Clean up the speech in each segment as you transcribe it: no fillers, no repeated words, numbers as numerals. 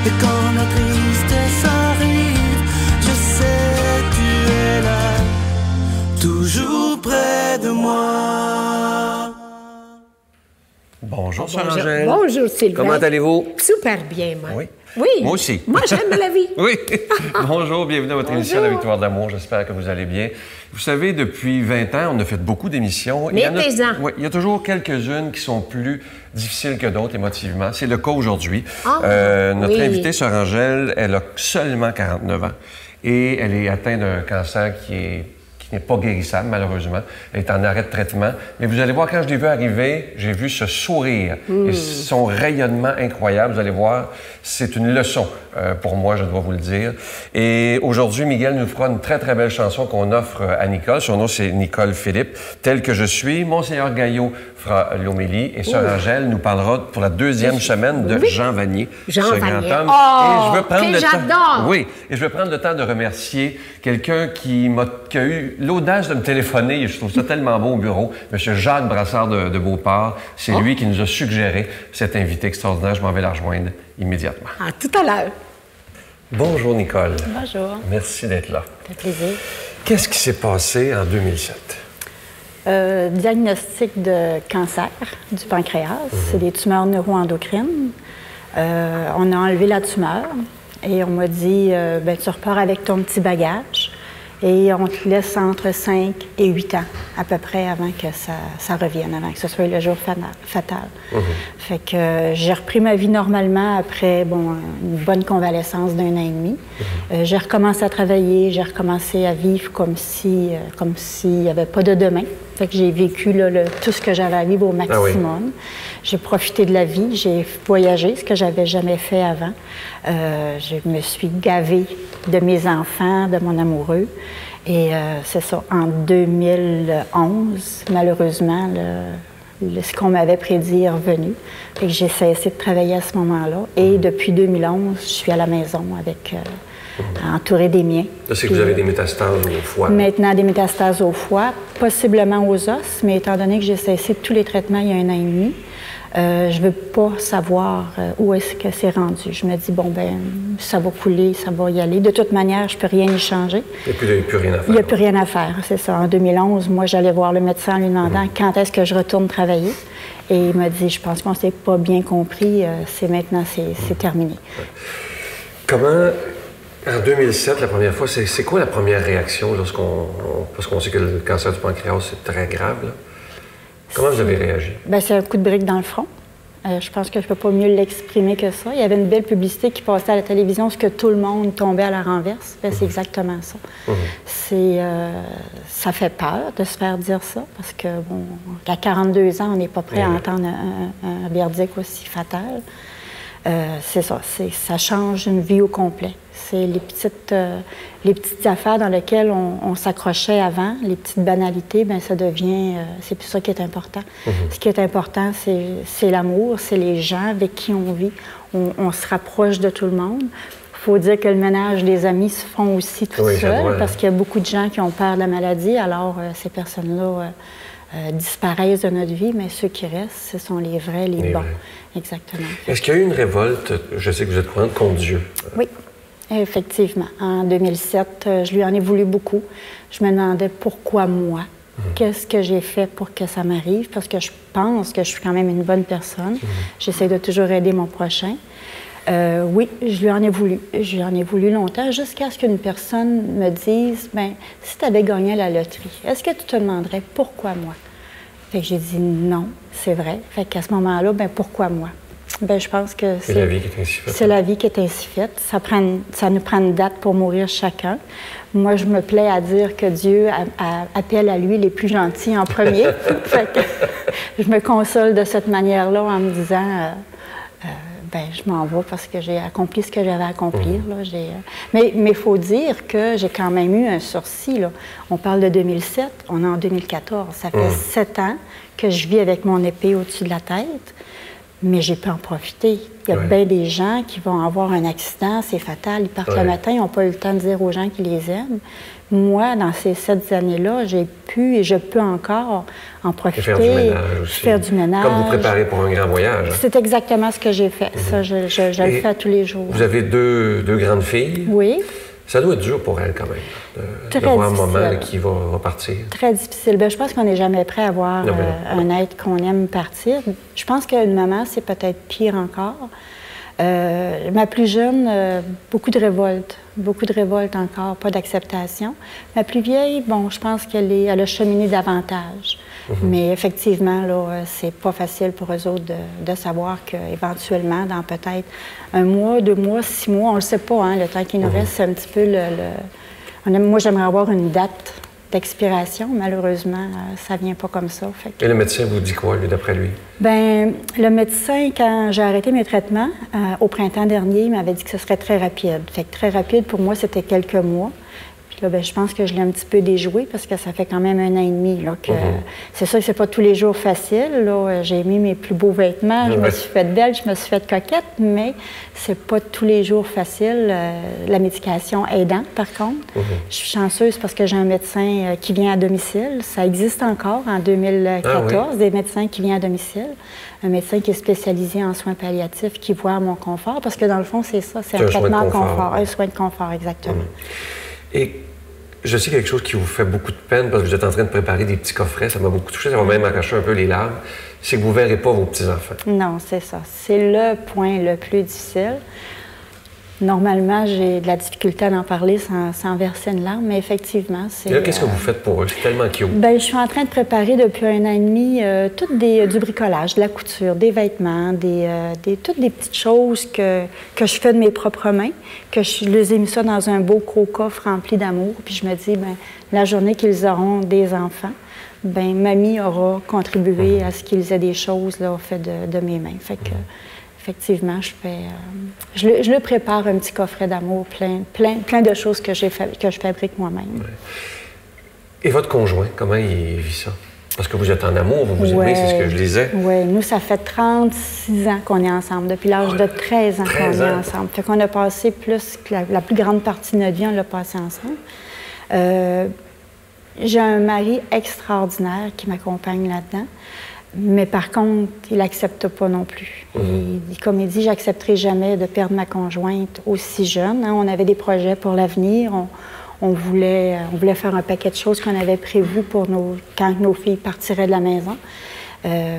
Et quand la tristesse arrive, je sais tu es là, toujours près de moi. Bonjour, Sœur Angèle. Bonjour, Sylvain. Comment allez-vous? Super bien, moi. Oui. Oui. Moi aussi. Moi, j'aime la vie. Oui. Bonjour, bienvenue à votre émission La Victoire d'amour. J'espère que vous allez bien. Vous savez, depuis 20 ans, on a fait beaucoup d'émissions. Mettez-en. Oui, il y a toujours quelques-unes qui sont plus difficiles que d'autres émotivement. C'est le cas aujourd'hui. Notre invitée, Sœur Angèle, elle a seulement 49 ans et elle est atteinte d'un cancer qui n'est pas guérissable, malheureusement. Elle est en arrêt de traitement. Mais vous allez voir, quand je l'ai vu arriver, j'ai vu ce sourire et son rayonnement incroyable. Vous allez voir, c'est une leçon pour moi, je dois vous le dire. Et aujourd'hui, Miguel nous fera une très, très belle chanson qu'on offre à Nicole. Son nom, c'est Nicole Philippe. Tel que je suis, Monseigneur Gaillot fera l'homélie et Sœur Angèle nous parlera pour la deuxième semaine de Jean Vanier, Jean ce Vanier. grand homme. Oh, et je veux prendre le j'adore! temps. Oui, et je vais prendre le temps de remercier quelqu'un qui a eu l'audace de me téléphoner, et je trouve ça tellement beau au bureau, M. Jacques Brassard de Beauport. C'est lui qui nous a suggéré cet invité extraordinaire. Je m'en vais la rejoindre immédiatement. À tout à l'heure. Bonjour, Nicole. Bonjour. Merci d'être là. Ça fait plaisir. Qu'est-ce qui s'est passé en 2007? Diagnostic de cancer du pancréas. C'est des tumeurs neuroendocrines. On a enlevé la tumeur et on m'a dit tu repars avec ton petit bagage et on te laisse entre 5 et 8 ans à peu près avant que ça revienne, avant que ce soit le jour fatal. Fait que j'ai repris ma vie normalement après une bonne convalescence d'1 an et demi. J'ai recommencé à travailler, j'ai recommencé à vivre comme s'il n'y avait pas de demain. Fait que j'ai vécu tout ce que j'avais à vivre au maximum. J'ai profité de la vie, j'ai voyagé, ce que j'avais jamais fait avant. Je me suis gavée de mes enfants, de mon amoureux. Et c'est ça, en 2011, malheureusement, ce qu'on m'avait prédit est revenu. Fait que j'ai cessé de travailler à ce moment-là. Et depuis 2011, je suis à la maison avec... entourée des miens. Là, c'est que vous avez des métastases au foie. Maintenant, des métastases au foie, possiblement aux os, mais étant donné que j'ai cessé tous les traitements il y a 1 an et demi, je ne veux pas savoir où est-ce que c'est rendu. Je me dis, ça va couler, ça va y aller. De toute manière, je ne peux rien y changer. Il n'y a plus rien à faire. Il n'y a plus rien à faire, c'est ça. En 2011, moi, j'allais voir le médecin en lui demandant quand est-ce que je retourne travailler. Et il m'a dit, je pense qu'on ne s'est pas bien compris, maintenant, c'est terminé. Comment... En 2007, la première fois, c'est quoi la première réaction parce qu'on sait que le cancer du pancréas, c'est très grave, là. Comment vous avez réagi? C'est un coup de brique dans le front. Je pense que je ne peux pas mieux l'exprimer que ça. Il y avait une belle publicité qui passait à la télévision, ce que tout le monde tombait à la renverse. C'est exactement ça. Ça fait peur de se faire dire ça, parce que, à 42 ans, on n'est pas prêt à entendre un verdict aussi fatal. C'est ça, ça change une vie au complet. C'est les petites affaires dans lesquelles on s'accrochait avant, les petites banalités, ça devient, c'est plus ça qui est important. Ce qui est important, c'est l'amour, c'est les gens avec qui on vit. On se rapproche de tout le monde. Il faut dire que le ménage des amis se font aussi tout seul, parce qu'il y a beaucoup de gens qui ont peur de la maladie, alors ces personnes-là disparaissent de notre vie, mais ceux qui restent, ce sont les vrais, les bons. Exactement. Est-ce qu'il y a eu une révolte, je sais que vous êtes croyante, contre Dieu? Oui, effectivement. En 2007, je lui en ai voulu beaucoup. Je me demandais pourquoi moi? Qu'est-ce que j'ai fait pour que ça m'arrive? Parce que je pense que je suis quand même une bonne personne. J'essaie de toujours aider mon prochain. Oui, je lui en ai voulu. Je lui en ai voulu longtemps, jusqu'à ce qu'une personne me dise, si tu avais gagné à la loterie, est-ce que tu te demanderais pourquoi moi? Fait que j'ai dit non, c'est vrai. Fait qu'à ce moment-là, pourquoi moi? Je pense que c'est la vie qui est ainsi faite. C'est la vie qui est ainsi faite. Ça nous prend une date pour mourir chacun. Moi, je me plais à dire que Dieu appelle à lui les plus gentils en premier. Fait que je me console de cette manière-là en me disant... je m'en vais parce que j'ai accompli ce que j'avais à accomplir. Là. Mais il faut dire que j'ai quand même eu un sursis. Là. On parle de 2007, on est en 2014. Ça fait 7 ans que je vis avec mon épée au-dessus de la tête. Mais j'ai pu en profiter. Il y a bien des gens qui vont avoir un accident, c'est fatal, ils partent le matin, ils n'ont pas eu le temps de dire aux gens qu'ils les aiment. Moi, dans ces 7 années-là, j'ai pu et je peux encore en profiter. Faire du ménage aussi. Faire du ménage. Comme vous préparez pour un grand voyage. C'est exactement ce que j'ai fait. Ça, je le fais tous les jours. Vous avez deux grandes filles. Oui. Ça doit être dur pour elles, quand même, de voir un moment là, qui va partir. Très difficile. Bien, je pense qu'on n'est jamais prêt à voir un être qu'on aime partir. Je pense qu'une maman, c'est peut-être pire encore. Ma plus jeune, beaucoup de révolte encore, pas d'acceptation. Ma plus vieille, bon, je pense elle a cheminé davantage. Mais effectivement, là, c'est pas facile pour eux autres de savoir qu'éventuellement, dans peut-être 1 mois, 2 mois, 6 mois, on le sait pas, hein, le temps qu'il nous reste, c'est un petit peu moi, j'aimerais avoir une date d'expiration. Malheureusement, ça vient pas comme ça. Et le médecin vous dit quoi, lui, d'après lui? Bien, le médecin, quand j'ai arrêté mes traitements, au printemps dernier, il m'avait dit que ce serait très rapide. Fait que très rapide, pour moi, c'était quelques mois. Puis là, bien, je pense que je l'ai un petit peu déjoué parce que ça fait quand même 1 an et demi. Là, que c'est sûr que c'est pas tous les jours facile. Là. J'ai mis mes plus beaux vêtements, je me suis faite belle, je me suis faite coquette, mais c'est pas tous les jours facile. La médication aidant, par contre. Je suis chanceuse parce que j'ai un médecin qui vient à domicile. Ça existe encore en 2014, des médecins qui viennent à domicile. Un médecin qui est spécialisé en soins palliatifs, qui voit mon confort, parce que dans le fond, c'est ça, c'est un traitement de confort, un soin de confort, exactement. Et je sais quelque chose qui vous fait beaucoup de peine parce que vous êtes en train de préparer des petits coffrets, ça m'a beaucoup touché, ça m'a même arraché un peu les larmes, c'est que vous ne verrez pas vos petits-enfants. Non, c'est ça. C'est le point le plus difficile. Normalement, j'ai de la difficulté à en parler sans verser une larme, mais effectivement, c'est... Là, qu'est-ce que vous faites pour eux? C'est tellement cute. Bien, je suis en train de préparer depuis 1 an et demi du bricolage, de la couture, des vêtements, toutes des petites choses que je fais de mes propres mains, que je les ai mis ça dans un beau gros coffre rempli d'amour. Puis je me dis, bien, la journée qu'ils auront des enfants, bien, mamie aura contribué à ce qu'ils aient des choses là, fait de mes mains. Fait que... Effectivement, je le prépare un petit coffret d'amour, plein de choses que je fabrique moi-même. Et votre conjoint, comment il vit ça? Parce que vous êtes en amour, vous vous aimez, c'est ce que je disais. Oui, nous, ça fait 36 ans qu'on est ensemble, depuis l'âge de 13 ans qu'on est ensemble. Fait qu'on a passé la plus grande partie de notre vie, on l'a passé ensemble. J'ai un mari extraordinaire qui m'accompagne là-dedans. Mais par contre, il n'accepte pas non plus. Comme il dit, j'accepterai jamais de perdre ma conjointe aussi jeune. Hein. On avait des projets pour l'avenir. On voulait faire un paquet de choses qu'on avait prévues quand nos filles partiraient de la maison.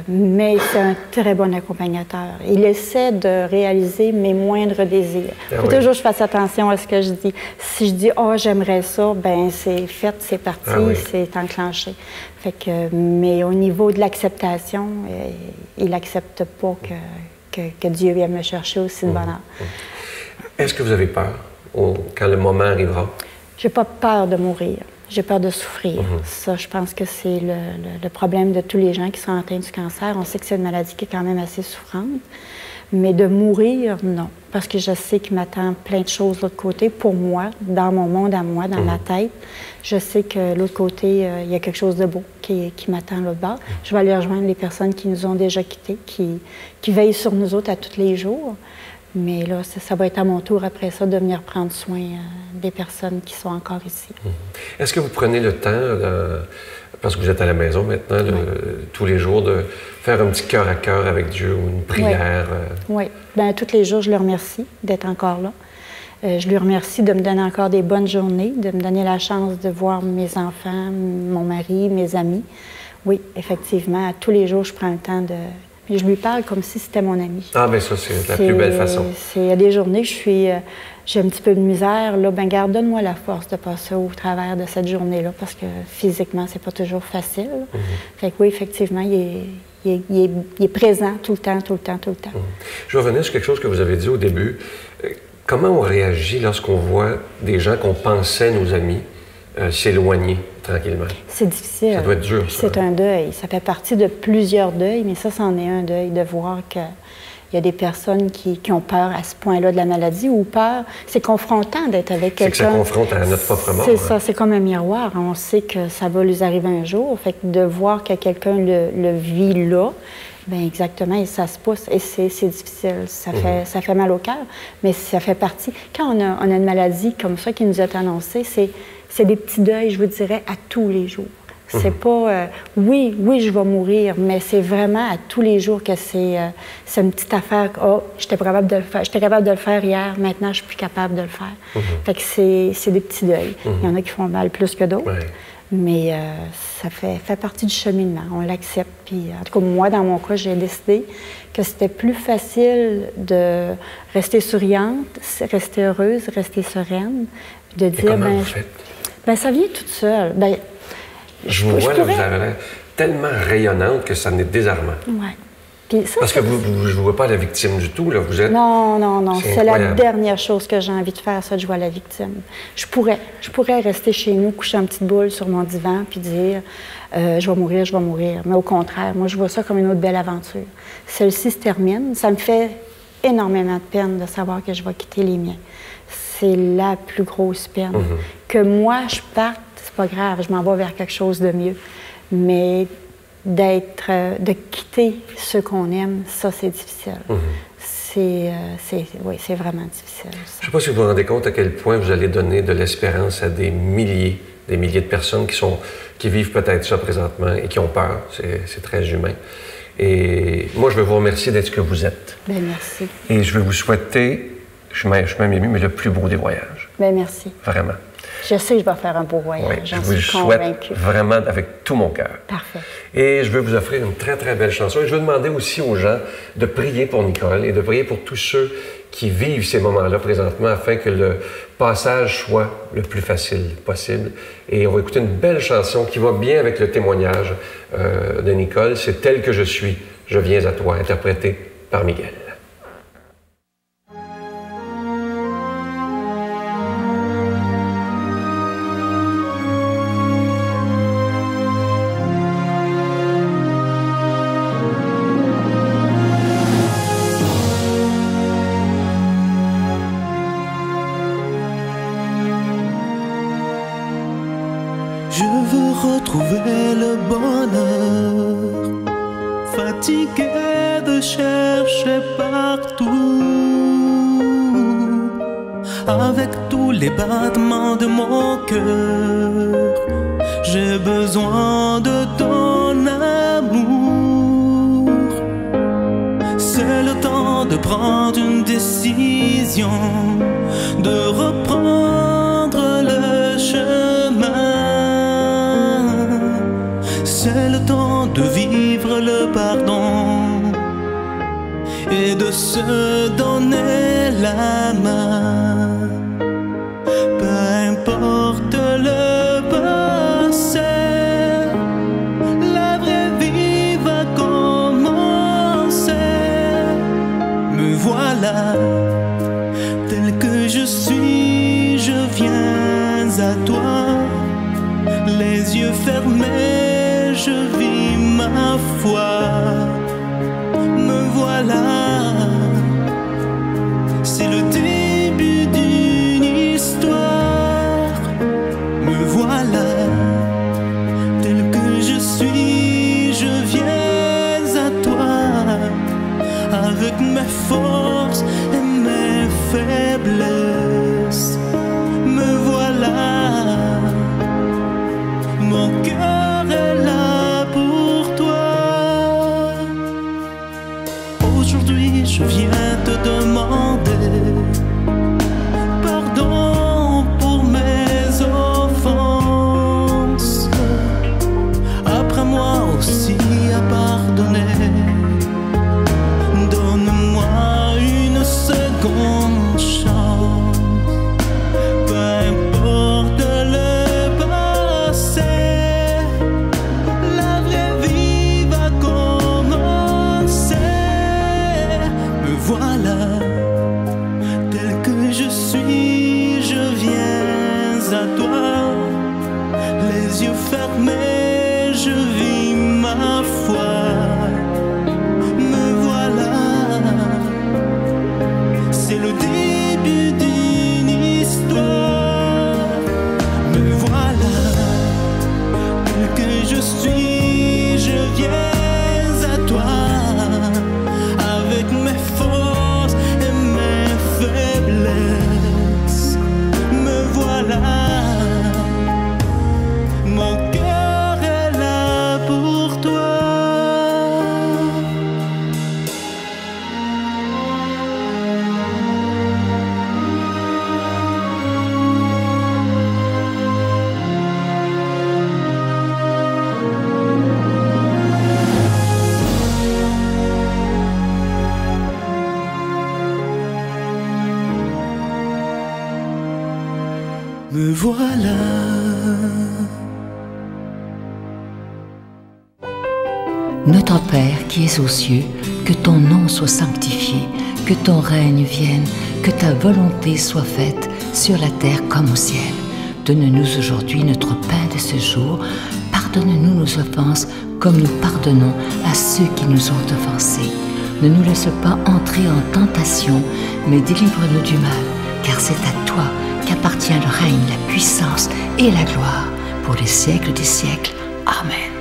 Mais c'est un très bon accompagnateur. Il essaie de réaliser mes moindres désirs. Il faut toujours que je fasse attention à ce que je dis. Si je dis « Ah, j'aimerais ça », bien, c'est fait, c'est parti, c'est enclenché. Fait que, mais au niveau de l'acceptation, il n'accepte pas que Dieu vienne me chercher aussi de bonheur. Est-ce que vous avez peur quand le moment arrivera? J'ai pas peur de mourir. J'ai peur de souffrir. Ça, je pense que c'est le problème de tous les gens qui sont atteints du cancer. On sait que c'est une maladie qui est quand même assez souffrante. Mais de mourir, non. Parce que je sais qu'il m'attend plein de choses de l'autre côté. Pour moi, dans mon monde à moi, dans ma tête, je sais que de l'autre côté, il y a quelque chose de beau qui m'attend l'autre bord. Je vais aller rejoindre les personnes qui nous ont déjà quittés, qui veillent sur nous autres à tous les jours. Mais là, ça va être à mon tour après ça de venir prendre soin des personnes qui sont encore ici. Est-ce que vous prenez le temps, parce que vous êtes à la maison maintenant, tous les jours, de faire un petit cœur à cœur avec Dieu ou une prière? Oui. Bien, tous les jours, je le remercie d'être encore là. Je lui remercie de me donner encore des bonnes journées, de me donner la chance de voir mes enfants, mon mari, mes amis. Oui, effectivement, tous les jours, je prends le temps de... Et je lui parle comme si c'était mon ami. Ah, bien ça, c'est la plus belle façon. Il y a des journées que j'ai un petit peu de misère. Là, bien, garde, donne-moi la force de passer au travers de cette journée-là, parce que physiquement, c'est pas toujours facile. Fait que oui, effectivement, il est présent tout le temps. Je vais revenir sur quelque chose que vous avez dit au début. Comment on réagit lorsqu'on voit des gens qu'on pensait nos amis s'éloigner tranquillement? C'est difficile. Ça doit être dur, ça. C'est un deuil. Ça fait partie de plusieurs deuils, mais ça, c'en est un deuil, de voir qu'il y a des personnes qui ont peur à ce point-là de la maladie, ou peur. C'est confrontant d'être avec quelqu'un. C'est que ça confronte à notre propre mort. C'est ça, c'est comme un miroir. On sait que ça va lui arriver un jour. Fait que de voir que quelqu'un le vit là, Bien, exactement, et ça se pousse, et c'est difficile, ça fait mal au cœur, mais ça fait partie. Quand on a une maladie comme ça qui nous est annoncée, c'est des petits deuils, je vous dirais, à tous les jours. C'est pas, oui, je vais mourir, mais c'est vraiment à tous les jours que c'est une petite affaire. Oh, j'étais capable de le faire hier, maintenant je suis plus capable de le faire. Fait que c'est des petits deuils. Il y en a qui font mal plus que d'autres. Ouais. Mais ça fait partie du cheminement, on l'accepte. Puis, en tout cas, moi, dans mon cas, j'ai décidé que c'était plus facile de rester souriante, rester heureuse, rester sereine, de dire, comment vous faites? Ben, ça vient toute seule. Ben, je vous vois, là, vous avez l'air tellement rayonnante que ça en est désarmant. Oui. Parce que vous ne jouez pas à la victime du tout, là, vous êtes... Non. C'est la dernière chose que j'ai envie de faire, ça, de jouer à la victime. Je pourrais rester chez nous, coucher en petite boule sur mon divan, puis dire je vais mourir. Mais au contraire, moi, je vois ça comme une autre belle aventure. Celle-ci se termine. Ça me fait énormément de peine de savoir que je vais quitter les miens. C'est la plus grosse peine. Que moi, je parte, c'est pas grave, je m'en vais vers quelque chose de mieux. Mais de quitter ceux qu'on aime, ça, c'est difficile. Oui, c'est vraiment difficile. Ça. Je ne sais pas si vous vous rendez compte à quel point vous allez donner de l'espérance à des milliers de personnes qui vivent peut-être ça présentement et qui ont peur. C'est très humain. Et moi, je veux vous remercier d'être ce que vous êtes. Bien, merci. Et je veux vous souhaiter, je suis même ému, mais le plus beau des voyages. Bien, merci. Vraiment. Je sais que je vais faire un beau voyage. Oui, je vous le souhaite vraiment avec tout mon cœur. Parfait. Et je veux vous offrir une très, très belle chanson. Et je veux demander aussi aux gens de prier pour Nicole et de prier pour tous ceux qui vivent ces moments-là présentement afin que le passage soit le plus facile possible. Et on va écouter une belle chanson qui va bien avec le témoignage de Nicole. C'est « Tel que je suis, je viens à toi », interprété par Miguel. Je veux retrouver le bonheur, fatigué de chercher partout. Avec tous les battements de mon cœur, j'ai besoin de ton amour. C'est le temps de prendre une décision, de reprendre le chemin. C'est le temps de vivre le pardon et de se donner la main. Peu importe le passé, la vraie vie va commencer. Me voilà, tel que je suis, je viens à toi. Les yeux fermés, je vis ma foi. Me voilà, c'est le début d'une histoire. Me voilà, tel que je suis, je viens à toi. Avec mes forces et mes faiblesses, me voilà. Mon cœur est là pour toi. Aujourd'hui, je me voilà. Notre Père qui es aux cieux, que ton nom soit sanctifié, que ton règne vienne, que ta volonté soit faite sur la terre comme au ciel. Donne-nous aujourd'hui notre pain de ce jour. Pardonne-nous nos offenses comme nous pardonnons à ceux qui nous ont offensés. Ne nous laisse pas entrer en tentation, mais délivre-nous du mal, car c'est à toi qu'appartient le règne, la puissance et la gloire pour les siècles des siècles. Amen.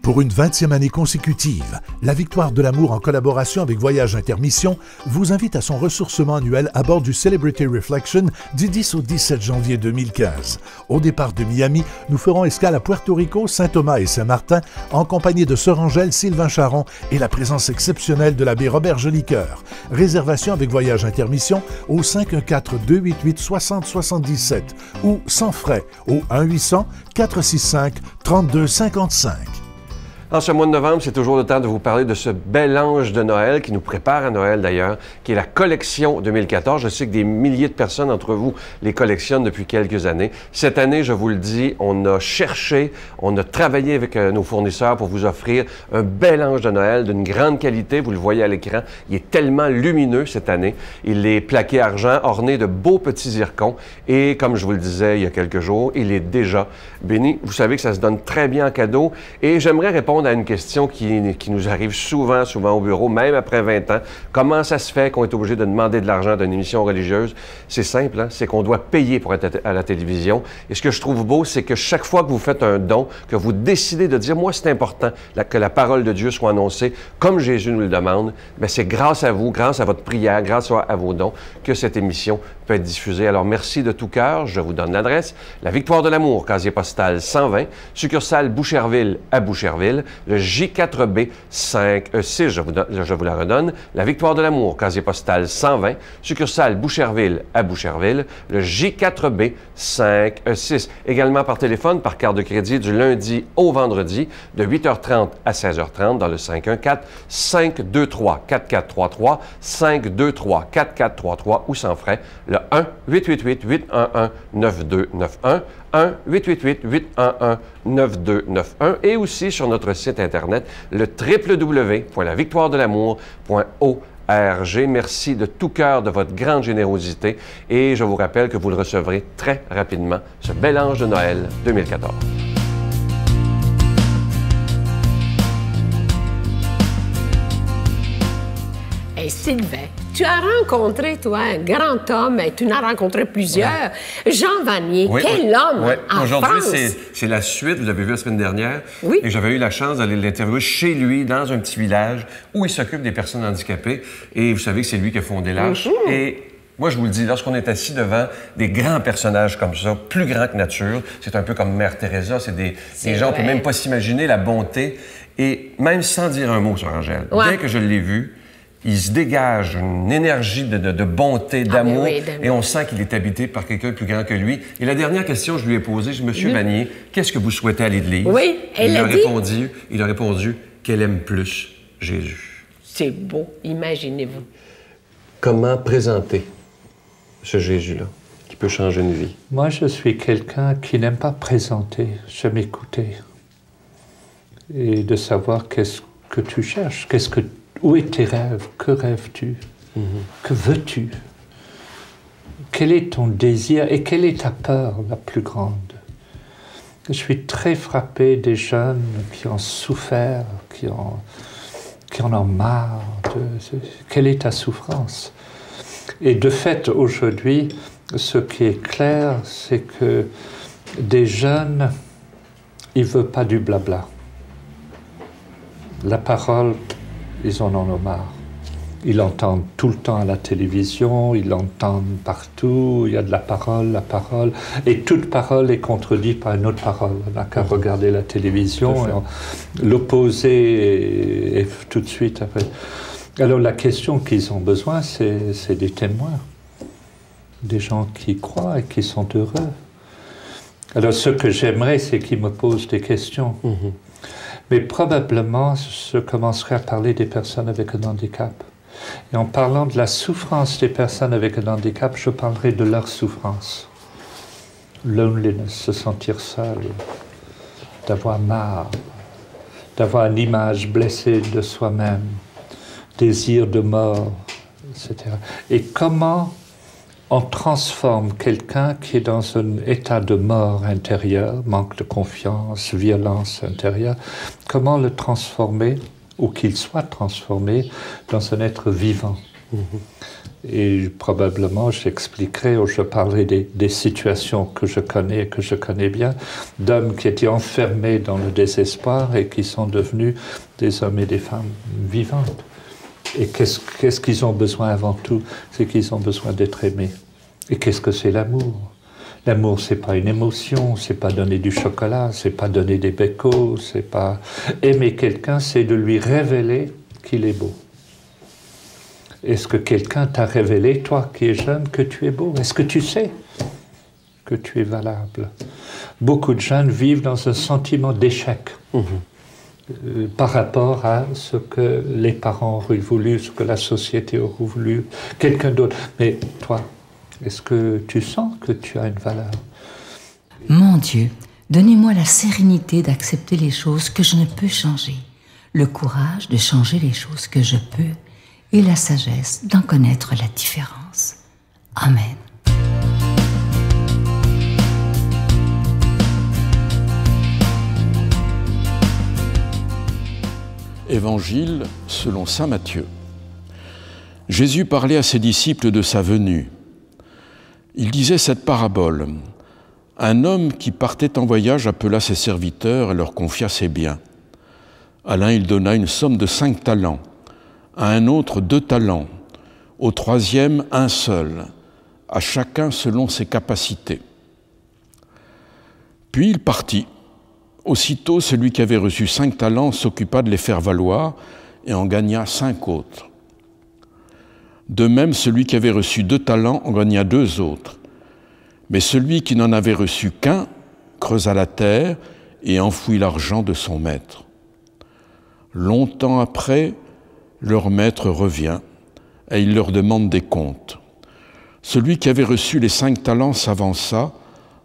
Pour une 20e année consécutive, la Victoire de l'amour en collaboration avec Voyage Intermission vous invite à son ressourcement annuel à bord du Celebrity Reflection du 10 au 17 janvier 2015. Au départ de Miami, nous ferons escale à Puerto Rico, Saint-Thomas et Saint-Martin en compagnie de Sœur Angèle, Sylvain Charon et la présence exceptionnelle de l'abbé Robert Jolicoeur. Réservation avec Voyage Intermission au 514-288-6077 ou sans frais au 1-800-465-3255. En ce mois de novembre, c'est toujours le temps de vous parler de ce bel ange de Noël qui nous prépare à Noël d'ailleurs, qui est la collection 2014. Je sais que des milliers de personnes d'entre vous les collectionnent depuis quelques années. Cette année, je vous le dis, on a cherché, on a travaillé avec nos fournisseurs pour vous offrir un bel ange de Noël d'une grande qualité. Vous le voyez à l'écran, il est tellement lumineux cette année. Il est plaqué argent, orné de beaux petits zircons. Et comme je vous le disais il y a quelques jours, il est déjà béni. Vous savez que ça se donne très bien en cadeau. Et j'aimerais répondre à une question qui nous arrive souvent au bureau, même après 20 ans. Comment ça se fait qu'on est obligé de demander de l'argent d'une émission religieuse? C'est simple, hein? C'est qu'on doit payer pour être à la télévision. Et ce que je trouve beau, c'est que chaque fois que vous faites un don, que vous décidez de dire, moi, c'est important que la parole de Dieu soit annoncée comme Jésus nous le demande, bien, c'est grâce à vous, grâce à votre prière, grâce à vos dons, que cette émission peut être diffusée. Alors, merci de tout cœur. Je vous donne l'adresse. La Victoire de l'amour, casier postal 120, succursale Boucherville à Boucherville, le J4B 5E6, je vous la redonne. La Victoire de l'amour, casier postal 120, succursale Boucherville à Boucherville, le J4B 5E6. Également par téléphone, par carte de crédit du lundi au vendredi, de 8h30 à 16h30 dans le 514-523-4433, 523-4433 ou sans frais, le 1-888-811-9291, 1-888-811-9291 et aussi sur notre site Internet, le www.lavictoiredelamour.org. Merci de tout cœur de votre grande générosité et je vous rappelle que vous le recevrez très rapidement, ce bel ange de Noël 2014. Hey Sylvain, tu as rencontré, toi, un grand homme, et tu en as rencontré plusieurs. Ouais. Jean Vanier, oui, quel homme en Aujourd'hui, France. c'est la suite, vous l'avez vu la semaine dernière. Oui. Et j'avais eu la chance d'aller l'interviewer chez lui, dans un petit village, où il s'occupe des personnes handicapées. Et vous savez que c'est lui qui a fondé l'Arche. Et moi, je vous le dis, lorsqu'on est assis devant des grands personnages comme ça, plus grands que nature, c'est un peu comme Mère Teresa, c'est des gens, on ne peut même pas s'imaginer la bonté. Et même sans dire un mot sur Angèle, dès que je l'ai vu, il se dégage une énergie de bonté, d'amour, et on sent qu'il est habité par quelqu'un de plus grand que lui. Et la dernière question que je lui ai posée, Monsieur Vanier, qu'est-ce que vous souhaitez à l'Église? Oui, il a répondu qu'elle aime plus Jésus. C'est beau, imaginez-vous. Comment présenter ce Jésus-là, qui peut changer une vie? Moi, je suis quelqu'un qui n'aime pas présenter, j'aime écouter. Et de savoir qu'est-ce que tu cherches, où est tes rêves? Que rêves-tu? Que veux-tu? Quel est ton désir et quelle est ta peur la plus grande? Je suis très frappé des jeunes qui ont souffert, qui en ont marre. Quelle est ta souffrance? Et de fait, aujourd'hui, ce qui est clair, c'est que des jeunes, ils ne veulent pas du blabla. La parole, ils en ont marre. Ils l'entendent tout le temps à la télévision, ils l'entendent partout, il y a de la parole, et toute parole est contredite par une autre parole. On n'a qu'à regarder la télévision, l'opposé est tout de suite après. Alors la question qu'ils ont besoin, c'est des témoins, des gens qui croient et qui sont heureux. Alors ce que j'aimerais, c'est qu'ils me posent des questions. Mais probablement, je commencerai à parler des personnes avec un handicap. Et en parlant de la souffrance des personnes avec un handicap, je parlerai de leur souffrance. loneliness, se sentir seul, d'avoir marre, d'avoir une image blessée de soi-même, désir de mort, etc. Et comment on transforme quelqu'un qui est dans un état de mort intérieure, manque de confiance, violence intérieure, comment le transformer, ou qu'il soit transformé, dans un être vivant. Et probablement, j'expliquerai ou je parlerai des situations que je connais bien, d'hommes qui étaient enfermés dans le désespoir et qui sont devenus des hommes et des femmes vivantes. Et qu'est-ce qu'ils ont besoin avant tout? C'est qu'ils ont besoin d'être aimés. Et qu'est-ce que c'est l'amour? L'amour, c'est pas une émotion, c'est pas donner du chocolat, c'est pas donner des bécos, c'est pas... Aimer quelqu'un, c'est de lui révéler qu'il est beau. Est-ce que quelqu'un t'a révélé, toi qui es jeune, que tu es beau? Est-ce que tu sais que tu es valable? Beaucoup de jeunes vivent dans un sentiment d'échec par rapport à ce que les parents auraient voulu, ce que la société aurait voulu, quelqu'un d'autre. Mais toi, est-ce que tu sens que tu as une valeur? Mon Dieu, donnez-moi la sérénité d'accepter les choses que je ne peux changer, le courage de changer les choses que je peux, et la sagesse d'en connaître la différence. Amen. Évangile selon saint Matthieu. Jésus parlait à ses disciples de sa venue. Il disait cette parabole. Un homme qui partait en voyage appela ses serviteurs et leur confia ses biens. À l'un, il donna une somme de 5 talents, à un autre 2 talents, au troisième 1 seul, à chacun selon ses capacités. Puis il partit. Aussitôt, celui qui avait reçu 5 talents s'occupa de les faire valoir et en gagna 5 autres. De même, celui qui avait reçu 2 talents en gagna 2 autres. Mais celui qui n'en avait reçu qu'un creusa la terre et enfouit l'argent de son maître. Longtemps après, leur maître revient et il leur demande des comptes. Celui qui avait reçu les 5 talents s'avança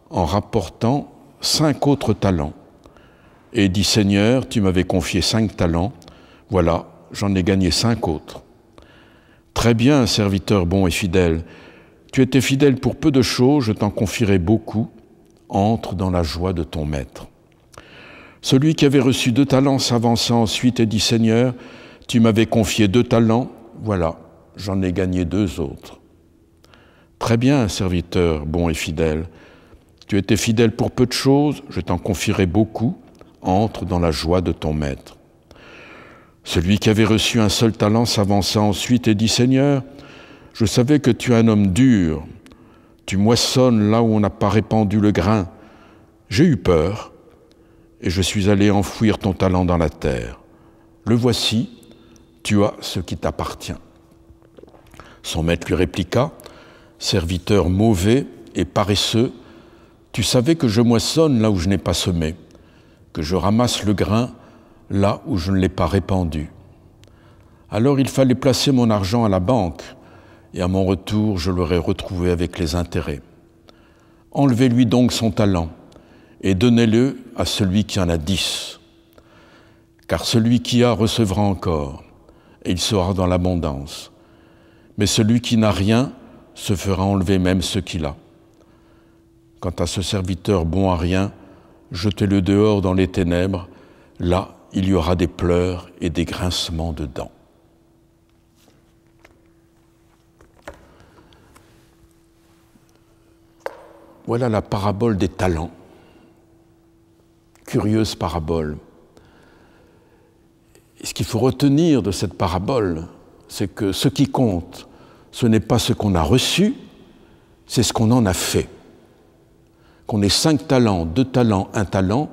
en rapportant 5 autres talents et dit « Seigneur, tu m'avais confié 5 talents, voilà, j'en ai gagné 5 autres. » « Très bien, serviteur bon et fidèle, tu étais fidèle pour peu de choses, je t'en confierai beaucoup, entre dans la joie de ton maître. » Celui qui avait reçu 2 talents s'avança ensuite et dit « Seigneur, tu m'avais confié 2 talents, voilà, j'en ai gagné 2 autres. » « Très bien, serviteur bon et fidèle, tu étais fidèle pour peu de choses, je t'en confierai beaucoup, entre dans la joie de ton maître. » Celui qui avait reçu 1 seul talent s'avança ensuite et dit « Seigneur, je savais que tu es un homme dur, tu moissonnes là où on n'a pas répandu le grain. J'ai eu peur et je suis allé enfouir ton talent dans la terre. Le voici, tu as ce qui t'appartient. » Son maître lui répliqua « Serviteur mauvais et paresseux, tu savais que je moissonne là où je n'ai pas semé, que je ramasse le grain là où je ne l'ai pas répandu. Alors il fallait placer mon argent à la banque, et à mon retour, je l'aurais retrouvé avec les intérêts. Enlevez-lui donc son talent, et donnez-le à celui qui en a 10. Car celui qui a recevra encore, et il sera dans l'abondance. Mais celui qui n'a rien se fera enlever même ce qu'il a. Quant à ce serviteur bon à rien, jetez-le dehors dans les ténèbres, là il y aura des pleurs et des grincements de dents. Voilà la parabole des talents. Curieuse parabole. Et ce qu'il faut retenir de cette parabole, c'est que ce qui compte, ce n'est pas ce qu'on a reçu, c'est ce qu'on en a fait. Qu'on ait 5 talents, 2 talents, 1 talent,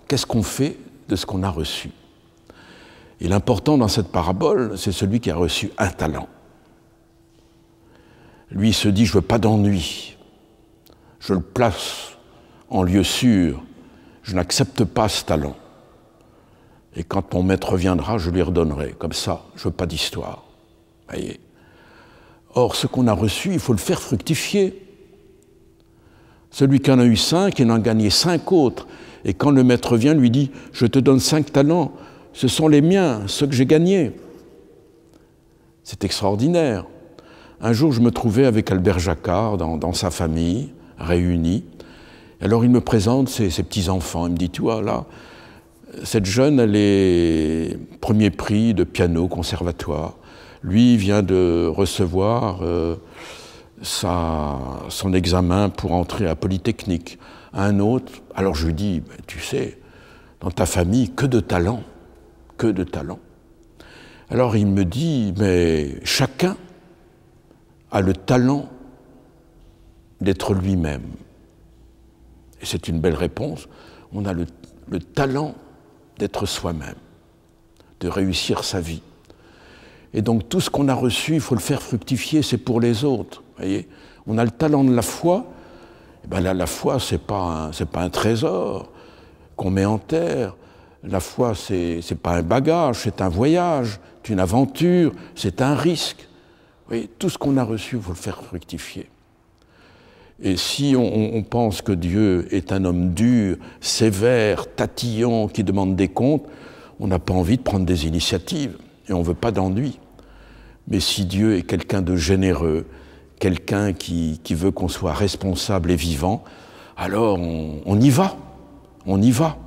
qu'est-ce qu'on fait de ce qu'on a reçu? Et l'important dans cette parabole, c'est celui qui a reçu 1 talent. Lui il se dit, je ne veux pas d'ennui. Je le place en lieu sûr. Je n'accepte pas ce talent. Et quand mon maître reviendra, je lui redonnerai. Comme ça, je ne veux pas d'histoire. Voyez. Or, ce qu'on a reçu, il faut le faire fructifier. Celui qui en a eu 5, il en a gagné 5 autres. Et quand le maître vient, lui dit « Je te donne 5 talents, ce sont les miens, ceux que j'ai gagnés. » C'est extraordinaire. Un jour, je me trouvais avec Albert Jacquard dans sa famille, réunis. Alors il me présente ses petits-enfants. Il me dit « Tu vois, là, cette jeune, elle est premier prix de piano conservatoire. Lui, il vient de recevoir son examen pour entrer à Polytechnique. Un autre, alors je lui dis, tu sais, dans ta famille, que de talent, que de talent. Alors il me dit, mais chacun a le talent d'être lui-même. Et c'est une belle réponse. On a le talent d'être soi-même, de réussir sa vie. Et donc tout ce qu'on a reçu, il faut le faire fructifier, c'est pour les autres. Voyez, on a le talent de la foi. Et ben là, la foi, c'est pas un trésor qu'on met en terre. La foi, c'est pas un bagage, c'est un voyage, c'est une aventure, c'est un risque. Vous voyez, tout ce qu'on a reçu, il faut le faire fructifier. Et si on pense que Dieu est un homme dur, sévère, tatillon, qui demande des comptes, on n'a pas envie de prendre des initiatives et on ne veut pas d'ennui. Mais si Dieu est quelqu'un de généreux, quelqu'un qui veut qu'on soit responsable et vivant, alors on y va, on y va.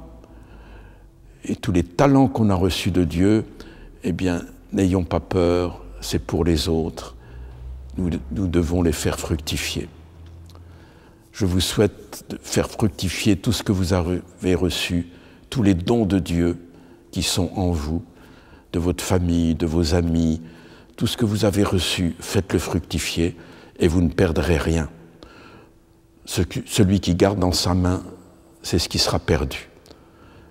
Et tous les talents qu'on a reçus de Dieu, eh bien, n'ayons pas peur, c'est pour les autres. Nous devons les faire fructifier. Je vous souhaite de faire fructifier tout ce que vous avez reçu, tous les dons de Dieu qui sont en vous, de votre famille, de vos amis, tout ce que vous avez reçu, faites-le fructifier et vous ne perdrez rien. Celui qui garde dans sa main, c'est ce qui sera perdu.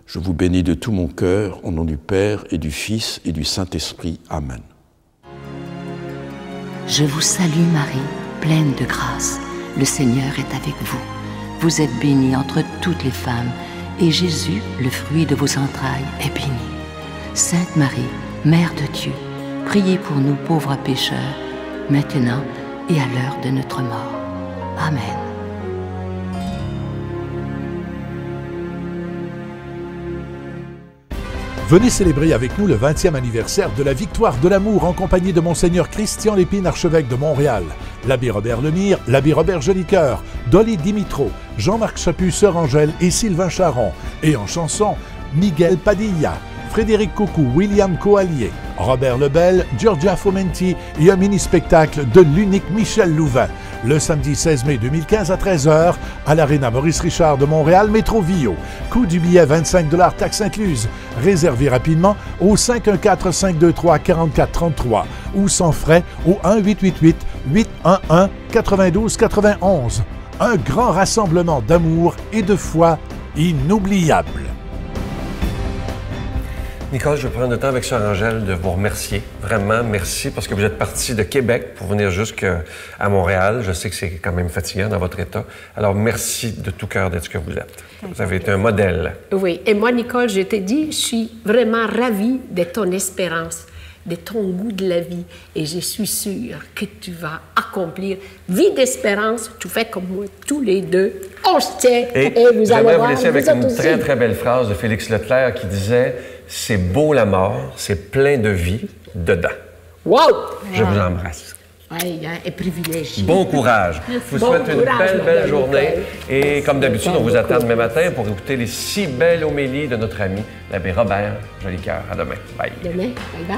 Je vous bénis de tout mon cœur, au nom du Père et du Fils et du Saint-Esprit. Amen. Je vous salue Marie, pleine de grâce. Le Seigneur est avec vous. Vous êtes bénie entre toutes les femmes, et Jésus, le fruit de vos entrailles, est béni. Sainte Marie, Mère de Dieu, priez pour nous pauvres pécheurs, maintenant et à l'heure de notre mort. Amen. Venez célébrer avec nous le 20e anniversaire de la Victoire de l'amour en compagnie de Monseigneur Christian Lépine, archevêque de Montréal, l'abbé Robert Lemire, l'abbé Robert Jolicoeur, Dolly Dimitro, Jean-Marc Chaput, Sœur Angèle et Sylvain Charon. Et en chanson, Miguel Padilla, Frédéric Coucou, William Coallier, Robert Lebel, Giorgia Fomenti et un mini-spectacle de l'unique Michel Louvain. Le samedi 16 mai 2015 à 13h à l'Aréna Maurice Richard de Montréal, métro Vio. Coût du billet 25 $, taxes incluses. Réservez rapidement au 514-523-4433 ou sans frais au 1-888-811-9291. Un grand rassemblement d'amour et de foi inoubliable. Nicole, je vais prendre le temps avec Sœur Angèle de vous remercier. Vraiment, merci, parce que vous êtes parti de Québec pour venir jusqu'à Montréal. Je sais que c'est quand même fatigant dans votre état. Alors, merci de tout cœur d'être ce que vous êtes. Vous avez été un modèle. Oui, et moi, Nicole, je t'ai dit, je suis vraiment ravie de ton espérance, de ton goût de la vie. Et je suis sûre que tu vas accomplir vie d'espérance. Tu fais comme moi, tous les deux. On se tient et vous allez voir. J'aimerais vous laisser avec une très, très belle phrase de Félix Leclerc qui disait « C'est beau la mort, c'est plein de vie dedans. » Wow! Je vous embrasse. Oui, et privilégié. Bon courage. Je vous souhaite une belle journée. Et comme d'habitude, on vous attend demain matin pour écouter les si belles homélies de notre ami, l'abbé Robert Jolicoeur. À demain. Bye. Demain. Bye bye.